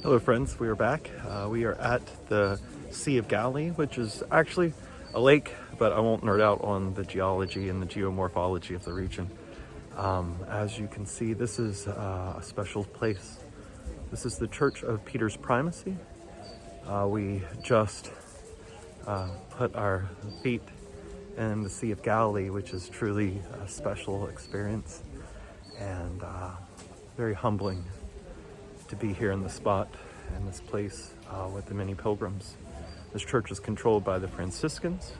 Hello friends, we are back. We are at the Sea of Galilee, which is actually a lake, but I won't nerd out on the geology and the geomorphology of the region. As you can see, this is a special place. This is the Church of Peter's Primacy. We just put our feet in the Sea of Galilee, which is truly a special experience and very humbling to be here in the spot, in this place with the many pilgrims. This church is controlled by the Franciscans,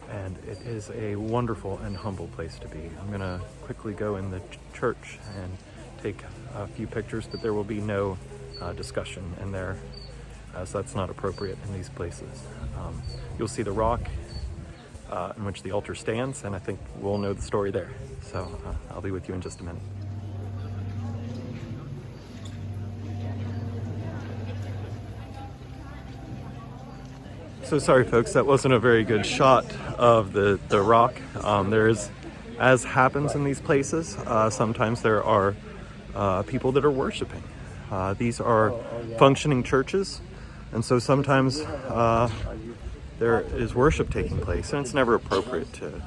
and it is a wonderful and humble place to be. I'm gonna quickly go in the church and take a few pictures, but there will be no discussion in there, as that's not appropriate in these places. You'll see the rock in which the altar stands, and I think we'll know the story there. So I'll be with you in just a minute. So sorry folks, that wasn't a very good shot of the rock. There is, as happens in these places, sometimes there are people that are worshiping. These are functioning churches, and so sometimes there is worship taking place, and it's never appropriate to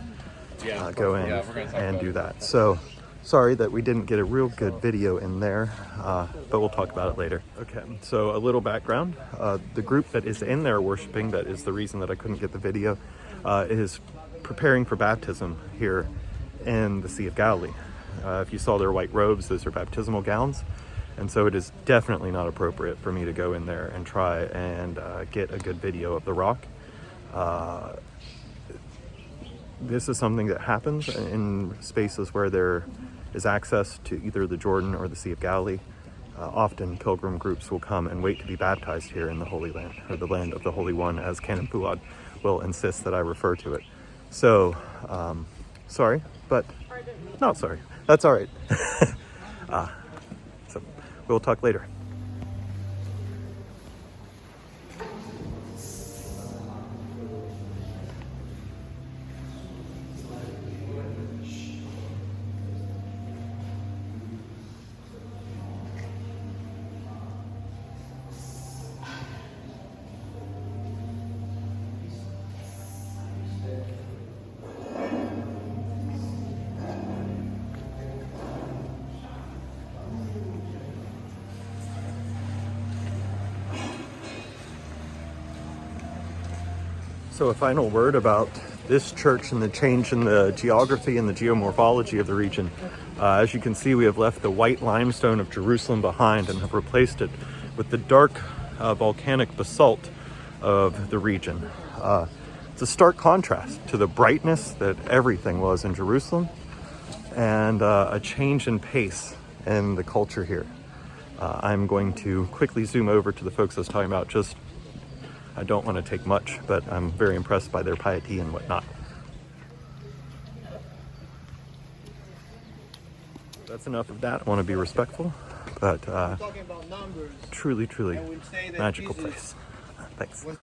go in and do that. So sorry that we didn't get a real good video in there, but we'll talk about it later. Okay, so a little background. The group that is in there worshiping, that is the reason that I couldn't get the video, is preparing for baptism here in the Sea of Galilee. If you saw their white robes, those are baptismal gowns. And so it is definitely not appropriate for me to go in there and try and get a good video of the rock. This is something that happens in spaces where there is access to either the Jordan or the Sea of Galilee. Often pilgrim groups will come and wait to be baptized here in the Holy Land, or the Land of the Holy One, as Canon Fuad will insist that I refer to it. So, sorry, but not sorry. That's all right. So we'll talk later. So a final word about this church and the change in the geography and the geomorphology of the region. As you can see, we have left the white limestone of Jerusalem behind and have replaced it with the dark volcanic basalt of the region. It's a stark contrast to the brightness that everything was in Jerusalem, and a change in pace in the culture here. I'm going to quickly zoom over to the folks I was talking about. I don't want to take much, but I'm very impressed by their piety and whatnot. That's enough of that. I want to be respectful, but truly magical place. Thanks.